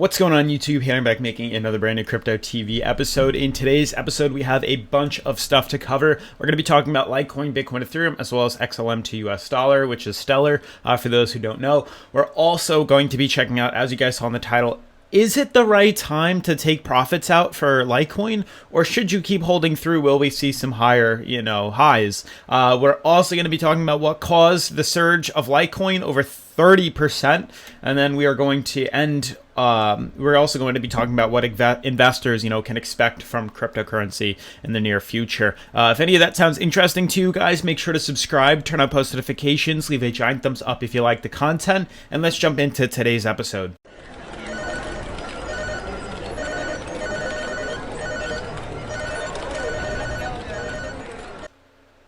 What's going on YouTube? Here I'm back making another brand new Crypto TV episode. In today's episode, we have a bunch of stuff to cover. We're going to be talking about Litecoin, Bitcoin, Ethereum, as well as XLM to US dollar, which is stellar for those who don't know. We're also going to be checking out, as you guys saw in the title, is it the right time to take profits out for Litecoin, or should you keep holding through? Will we see some higher, highs? We're also going to be talking about what caused the surge of Litecoin over 30%, and then we are going to end. We're also going to be talking about what investors, can expect from cryptocurrency in the near future. If any of that sounds interesting to you guys, make sure to subscribe, turn on post notifications, leave a giant thumbs up if you like the content, and let's jump into today's episode.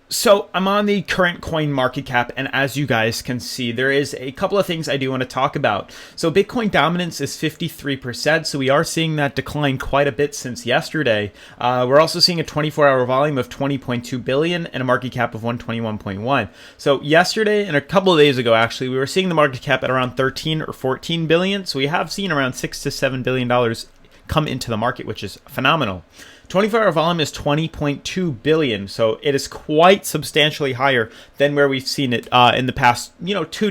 So I'm on the current coin market cap, and as you guys can see, there is a couple of things I do want to talk about. So Bitcoin dominance is 53%, so we are seeing that decline quite a bit since yesterday. We're also seeing a 24-hour volume of 20.2 billion and a market cap of 121.1. So yesterday and a couple of days ago, actually, we were seeing the market cap at around 13 or 14 billion. So we have seen around $6 to $7 billion come into the market, which is phenomenal. 24-hour volume is 20.2 billion, so it is quite substantially higher than where we've seen it in the past, 2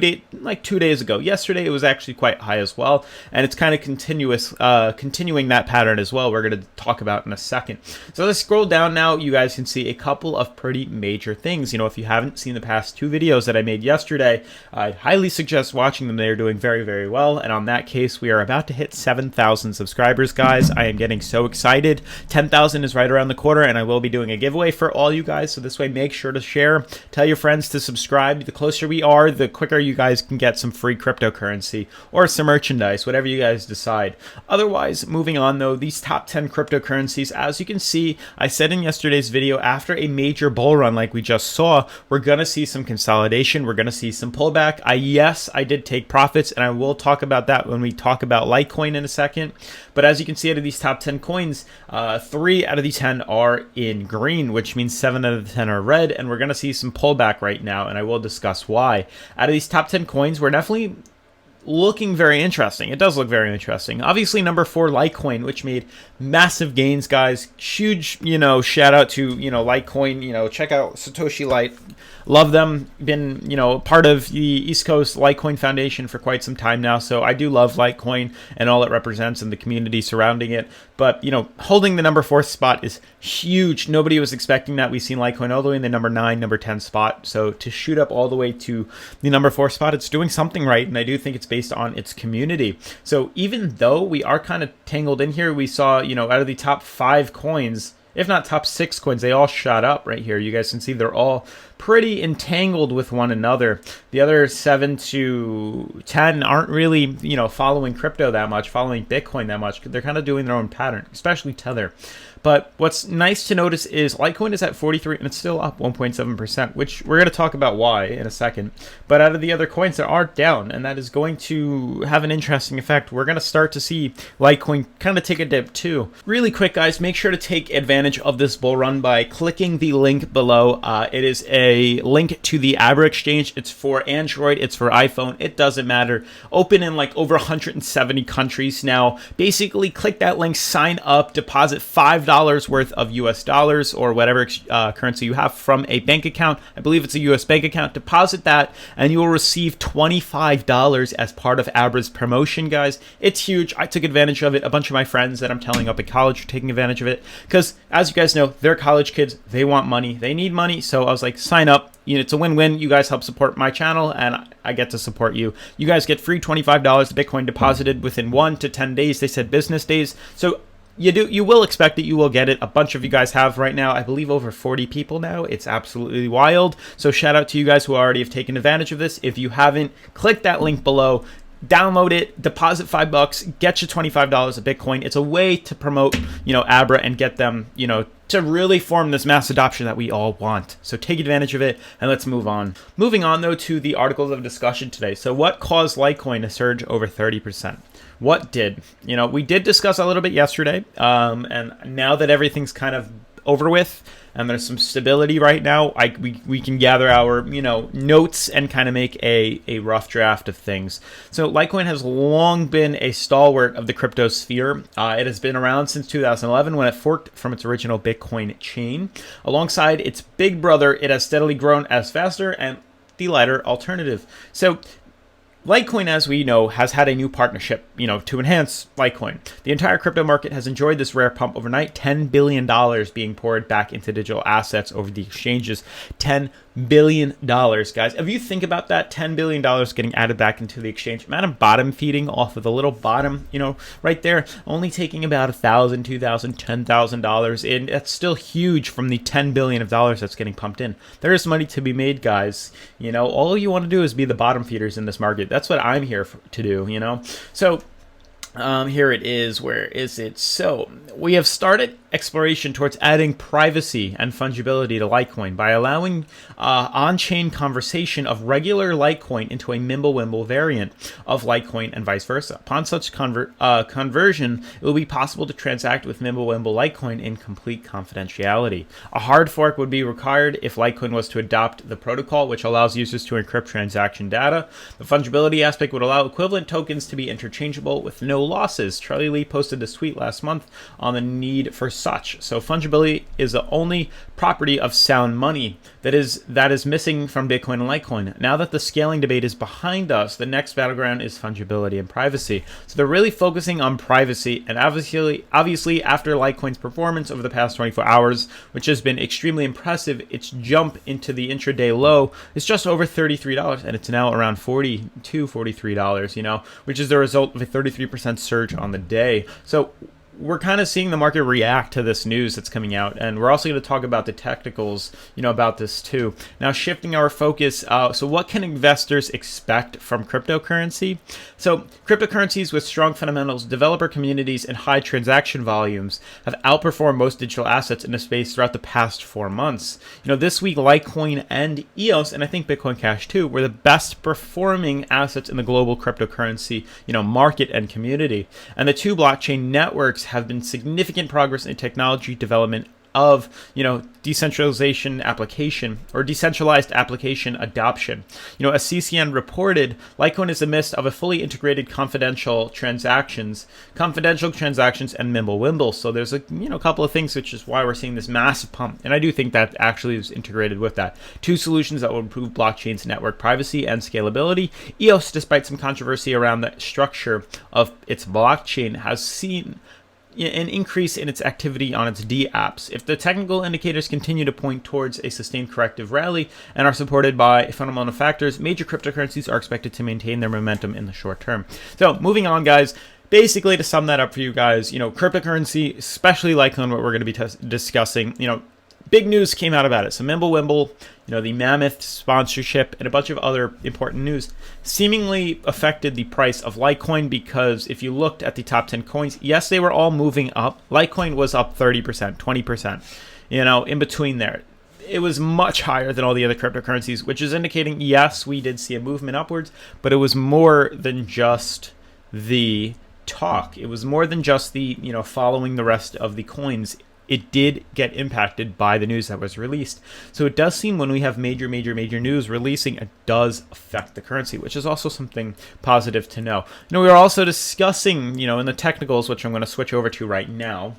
days ago. Yesterday, it was actually quite high as well, and it's kind of continuing that pattern as well. We're going to talk about in a second. So let's scroll down now. You guys can see a couple of pretty major things. If you haven't seen the past two videos that I made yesterday, I highly suggest watching them. They're doing very, very well, and on that case, we are about to hit 7,000 subscribers, guys. I am getting so excited. 10,000 is right around the corner, and I will be doing a giveaway for all you guys, so this way make sure to share, tell your friends to subscribe. The closer we are, the quicker you guys can get some free cryptocurrency or some merchandise, whatever you guys decide. Otherwise, moving on though, these top 10 cryptocurrencies, as you can see, I said in yesterday's video, after a major bull run like we just saw, we're gonna see some consolidation, we're gonna see some pullback. Yes, I did take profits, and I will talk about that when we talk about Litecoin in a second. But as you can see, out of these top 10 coins, 3 out of the 10 are in green, which means 7 out of the 10 are red, and we're going to see some pullback right now, and I will discuss why. Out of these top 10 coins, we're definitely looking very interesting. It does look very interesting. Obviously, number 4, Litecoin, which made massive gains, guys. Huge, shout out to, Litecoin. Check out Satoshi Lite. Love them. Been, part of the East Coast Litecoin Foundation for quite some time now. So I do love Litecoin and all it represents and the community surrounding it. But, holding the number 4 spot is huge. Nobody was expecting that. We've seen Litecoin all the way in the number 9, number 10 spot. So to shoot up all the way to the number 4 spot, it's doing something right. And I do think it's based on its community. So even though we are kind of tangled in here, we saw, out of the top 5 coins, if not top 6 coins, they all shot up right here. You guys can see they're all pretty entangled with one another. The other 7 to 10 aren't really, following crypto that much, following Bitcoin that much. They're kind of doing their own pattern, especially Tether. But what's nice to notice is Litecoin is at 43 and it's still up 1.7%, which we're going to talk about why in a second. But out of the other coins, they are down, and that is going to have an interesting effect. We're going to start to see Litecoin kind of take a dip too. Really quick, guys, make sure to take advantage of this bull run by clicking the link below. It is a link to the ABRA exchange. It's for Android, it's for iPhone, it doesn't matter. Open in like over 170 countries now. Basically, click that link, sign up, deposit $5 worth of US dollars or whatever currency you have from a bank account. I believe it's a US bank account. Deposit that and you will receive $25 as part of ABRA's promotion, guys. It's huge. I took advantage of it. A bunch of my friends that I'm telling up in college are taking advantage of it because, as you guys know, they're college kids. They want money. They need money. So I was like, sign up. It's a win-win. You guys help support my channel, and I get to support you. You guys get free $25 Bitcoin deposited within 1 to 10 days. They said business days. So you will expect that you will get it. A bunch of you guys have right now. I believe over 40 people now. It's absolutely wild. So shout out to you guys who already have taken advantage of this. If you haven't, click that link below. Download it, deposit $5, get you $25 of Bitcoin. It's a way to promote, ABRA and get them, to really form this mass adoption that we all want. So take advantage of it, and let's move on. Moving on, though, to the articles of discussion today. So what caused Litecoin to surge over 30%? What did? We did discuss a little bit yesterday, and now that everything's kind of over with, and there's some stability right now. We can gather our notes and kind of make a rough draft of things. So Litecoin has long been a stalwart of the crypto sphere. It has been around since 2011 when it forked from its original Bitcoin chain. Alongside its big brother, it has steadily grown as faster and the lighter alternative. So Litecoin, as we know, has had a new partnership, to enhance Litecoin. The entire crypto market has enjoyed this rare pump overnight. $10 billion being poured back into digital assets over the exchanges. $10 billion, guys. If you think about that, $10 billion getting added back into the exchange, imagine bottom feeding off of the little bottom, right there, only taking about $1,000, $2,000, $10,000 in. That's still huge from the $10 billion that's getting pumped in. There is money to be made, guys. All you want to do is be the bottom feeders in this market. That's what I'm here to do, So here it is. Where is it? So we have started exploration towards adding privacy and fungibility to Litecoin by allowing on-chain conversation of regular Litecoin into a Mimblewimble variant of Litecoin and vice versa. Upon such conversion, it will be possible to transact with Mimblewimble Litecoin in complete confidentiality. A hard fork would be required if Litecoin was to adopt the protocol, which allows users to encrypt transaction data. The fungibility aspect would allow equivalent tokens to be interchangeable with no losses. Charlie Lee posted this tweet last month on the need for such. So fungibility is the only property of sound money that is missing from Bitcoin and Litecoin. Now that the scaling debate is behind us, the next battleground is fungibility and privacy. So they're really focusing on privacy, and obviously after Litecoin's performance over the past 24 hours, which has been extremely impressive, its jump into the intraday low is just over $33, and it's now around $42, $43, which is the result of a 33% surge on the day. So we're kind of seeing the market react to this news that's coming out, and we're also going to talk about the technicals, about this too. Now, shifting our focus, so what can investors expect from cryptocurrency? So cryptocurrencies with strong fundamentals, developer communities, and high transaction volumes have outperformed most digital assets in the space throughout the past 4 months. This week, Litecoin and EOS, and I think Bitcoin Cash too, were the best performing assets in the global cryptocurrency, market and community. And the two blockchain networks have been significant progress in technology development of decentralization application or decentralized application adoption. As CCN reported, Litecoin is the midst of a fully integrated confidential transactions and Mimblewimble. So there's a couple of things, which is why we're seeing this massive pump. And I do think that actually is integrated with that. Two solutions that will improve blockchain's network privacy and scalability. EOS, despite some controversy around the structure of its blockchain, has seen an increase in its activity on its D-apps. If the technical indicators continue to point towards a sustained corrective rally and are supported by fundamental factors, major cryptocurrencies are expected to maintain their momentum in the short term. So moving on, guys. Basically, to sum that up for you guys, cryptocurrency, especially Litecoin, what we're going to be discussing, big news came out about it. So Mimblewimble, the Mammoth sponsorship, and a bunch of other important news seemingly affected the price of Litecoin, because if you looked at the top 10 coins, yes, they were all moving up. Litecoin was up 30%, 20%, in between there. It was much higher than all the other cryptocurrencies, which is indicating, yes, we did see a movement upwards, but it was more than just the talk. It was more than just the, following the rest of the coins. It did get impacted by the news that was released. So it does seem when we have major news releasing, it does affect the currency, which is also something positive to know. We were also discussing, in the technicals, which I'm going to switch over to right now.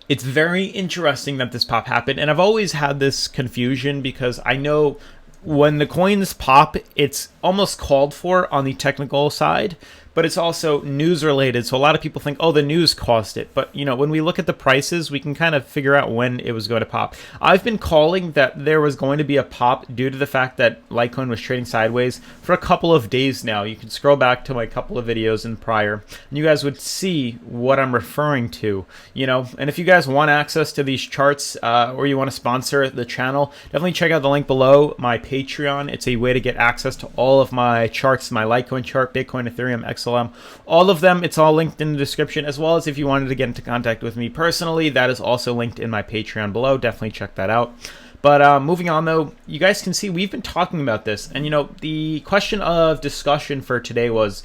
It's very interesting that this pop happened, and I've always had this confusion because I know when the coins pop, it's almost called for on the technical side, but it's also news related. So a lot of people think, oh, the news caused it. But, when we look at the prices, we can kind of figure out when it was going to pop. I've been calling that there was going to be a pop due to the fact that Litecoin was trading sideways for a couple of days now. You can scroll back to my couple of videos in prior, and you guys would see what I'm referring to, And if you guys want access to these charts or you want to sponsor the channel, definitely check out the link below, my Patreon. It's a way to get access to all of my charts, my Litecoin chart, Bitcoin, Ethereum, XLM, all of them. It's all linked in the description, as well as if you wanted to get into contact with me personally, that is also linked in my Patreon below. Definitely check that out. But moving on, though, you guys can see we've been talking about this, and the question of discussion for today was,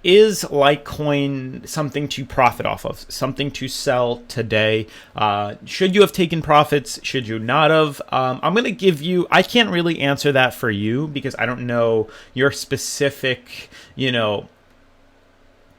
is Litecoin something to profit off of, something to sell today? Should you have taken profits? Should you not have? I'm going to give you, I can't really answer that for you because I don't know your specific,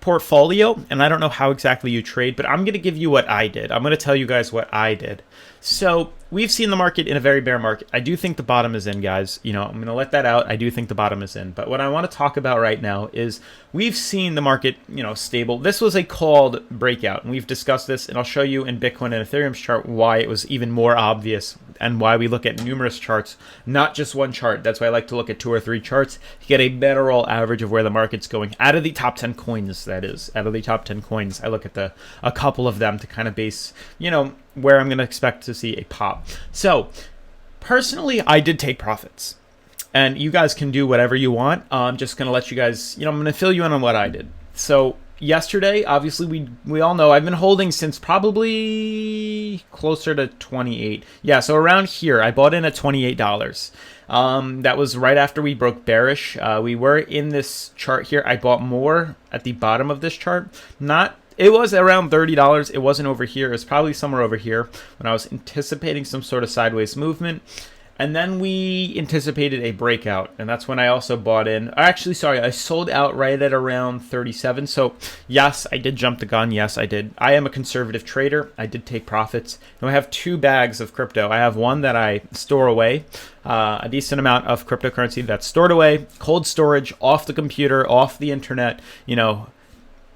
portfolio, and I don't know how exactly you trade, but I'm going to give you what I did. I'm going to tell you guys what I did. So we've seen the market in a very bear market. I do think the bottom is in, guys. I'm going to let that out. I do think the bottom is in. But what I want to talk about right now is we've seen the market, stable. This was a called breakout, and we've discussed this, and I'll show you in Bitcoin and Ethereum's chart why it was even more obvious and why we look at numerous charts, not just one chart. That's why I like to look at 2 or 3 charts to get a better all average of where the market's going. Out of the top 10 coins, that is. Out of the top 10 coins, I look at a couple of them to kind of base, where I'm going to expect to see a pop. So, personally, I did take profits. And you guys can do whatever you want. I'm just going to let you guys, I'm going to fill you in on what I did. So, yesterday, obviously, we all know I've been holding since probably closer to 28. Yeah, so around here, I bought in at $28. That was right after we broke bearish. We were in this chart here. I bought more at the bottom of this chart. It was around $30. It wasn't over here. It was probably somewhere over here when I was anticipating some sort of sideways movement. And then we anticipated a breakout, and that's when I also bought in. Actually, sorry, I sold out right at around 37. So, yes, I did jump the gun. Yes, I did. I am a conservative trader. I did take profits. And I have 2 bags of crypto. I have one that I store away, a decent amount of cryptocurrency that's stored away, cold storage, off the computer, off the internet, in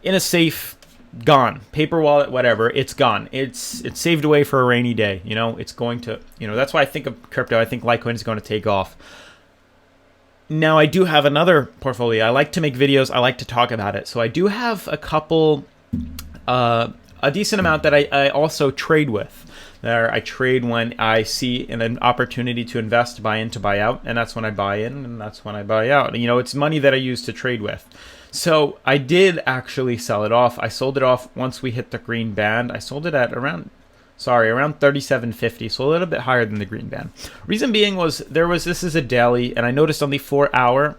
a safe. Gone. Paper wallet, whatever, it's gone. It's saved away for a rainy day. It's going to, that's why I think of crypto. I think Litecoin is going to take off. Now, I do have another portfolio. I like to make videos. I like to talk about it. So I do have a couple, a decent amount that I also trade with. There, I trade when I see an opportunity to invest, buy in, to buy out, and that's when I buy in, and that's when I buy out. It's money that I use to trade with. So I did actually sell it off. I sold it off once we hit the green band. I sold it at around 37.50, so a little bit higher than the green band. Reason being was this is a daily, and I noticed on the 4-hour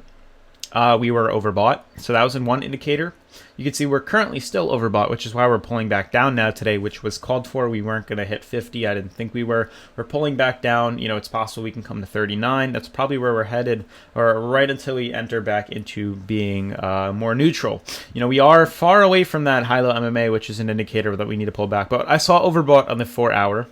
we were overbought. So that was in one indicator. You can see we're currently still overbought, which is why we're pulling back down now today, which was called for. We weren't going to hit 50. I didn't think we were. We're pulling back down. It's possible we can come to 39. That's probably where we're headed, or right until we enter back into being more neutral. We are far away from that high-low MMA, which is an indicator that we need to pull back. But I saw overbought on the 4-hour.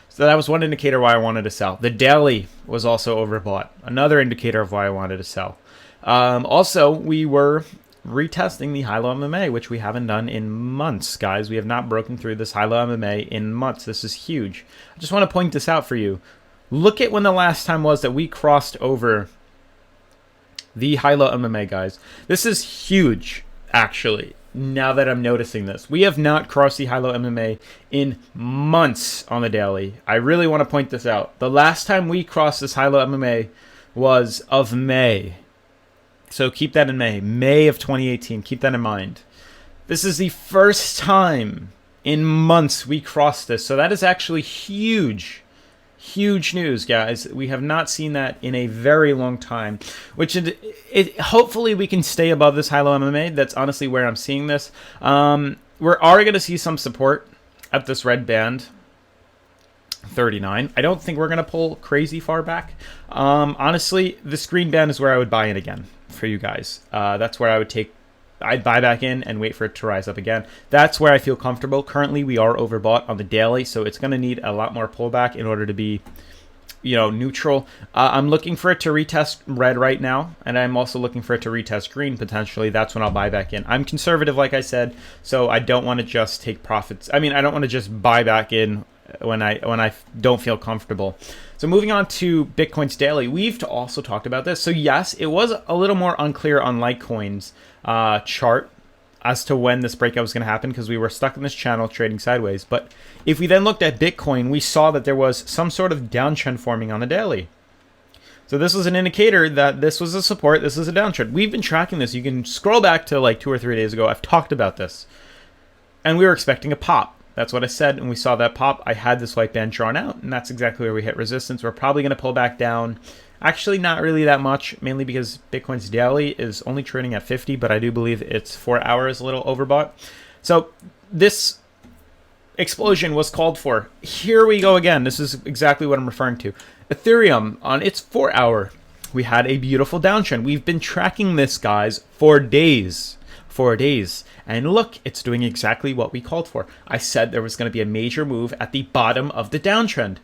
So that was one indicator why I wanted to sell. The daily was also overbought. Another indicator of why I wanted to sell. Also, we were retesting the high-low MMA, which we haven't done in months, guys. We have not broken through this high-low MMA in months. This is huge. I just want to point this out for you. Look at when the last time was that we crossed over the high-low MMA, guys. This is huge, actually, now that I'm noticing this. We have not crossed the high-low MMA in months on the daily. I really want to point this out. The last time we crossed this high-low MMA was of May. So keep that in May of 2018. Keep that in mind. This is the first time in months we crossed this. So that is actually huge, huge news, guys. We have not seen that in a very long time, which hopefully we can stay above this high-low MMA. That's honestly where I'm seeing this. We're already going to see some support at this red band. 39. I don't think we're going to pull crazy far back. Honestly, this green band is where I would buy in again for you guys. That's where I'd buy back in and wait for it to rise up again. That's where I feel comfortable. Currently, we are overbought on the daily, so it's going to need a lot more pullback in order to be, neutral. I'm looking for it to retest red right now, and I'm also looking for it to retest green potentially. That's when I'll buy back in. I'm conservative, like I said, so I don't want to just take profits. I don't want to just buy back in when I don't feel comfortable. So moving on to Bitcoin's daily, we've also talked about this. So yes, it was a little more unclear on Litecoin's chart as to when this breakout was going to happen because we were stuck in this channel trading sideways. But if we then looked at Bitcoin, we saw that there was some sort of downtrend forming on the daily. So this was an indicator that this was a support, this is a downtrend. We've been tracking this. You can scroll back to like 2 or 3 days ago. I've talked about this. And we were expecting a pop. That's what I said, and we saw that pop. I had this white band drawn out, and that's exactly where we hit resistance. We're probably going to pull back down Actually, not really that much, mainly because Bitcoin's daily is only trading at 50, but I do believe its 4 hours a little overbought. So this explosion was called for. Here we go again. This is exactly what I'm referring to. Ethereum, on its 4 hour, we had a beautiful downtrend. We've been tracking this, guys, for days. 4 days. And look, it's doing exactly what we called for. I said there was going to be a major move at the bottom of the downtrend.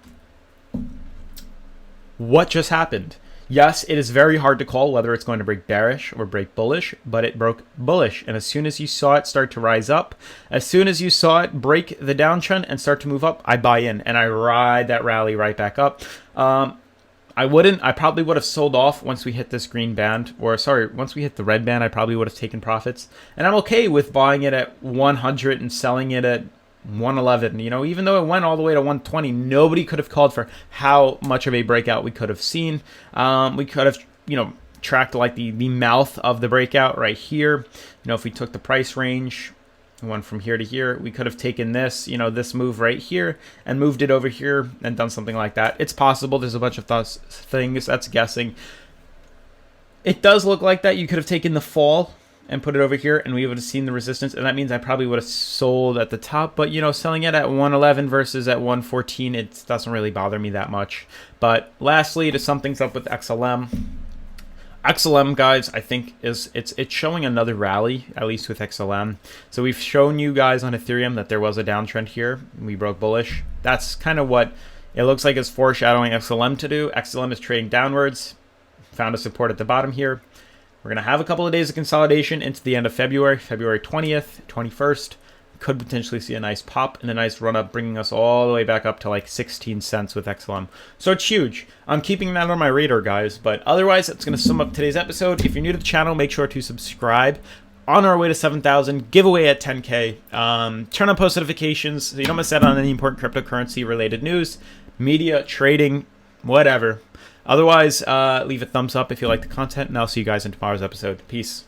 What just happened? Yes, it is very hard to call whether it's going to break bearish or break bullish, but it broke bullish. And as soon as you saw it start to rise up, as soon as you saw it break the downtrend and start to move up, I buy in and I ride that rally right back up. I probably would have sold off once we hit this green band, or sorry, once we hit the red band, I probably would have taken profits. And I'm okay with buying it at 100 and selling it at 111. You know, even though it went all the way to 120, nobody could have called for how much of a breakout we could have seen. We could have, you know, tracked like the mouth of the breakout right here. You know, if we took the price range, one from here to here, we could have taken this, you know, this move right here and moved it over here and done something like that. It's possible. There's a bunch of things. That's guessing. It does look like that. You could have taken the fall and put it over here and we would have seen the resistance, and that means I probably would have sold at the top. But, you know, selling it at 111 versus at 114, it doesn't really bother me that much. But lastly, to sum things up with XLM, guys, I think it's showing another rally, at least with XLM. So we've shown you guys on Ethereum that there was a downtrend here. We broke bullish. That's kind of what it looks like is foreshadowing XLM to do. XLM is trading downwards. Found a support at the bottom here. We're going to have a couple of days of consolidation into the end of February, February 20th, 21st. Could potentially see a nice pop and a nice run up, bringing us all the way back up to like 16 cents with XLM. So it's huge. I'm keeping that on my radar, guys. But otherwise, that's going to sum up today's episode. If you're new to the channel, make sure to subscribe. On our way to 7,000, giveaway at 10K. Turn on post notifications so you don't miss out on any important cryptocurrency related news, media, trading, whatever. Otherwise, leave a thumbs up if you like the content, and I'll see you guys in tomorrow's episode. Peace.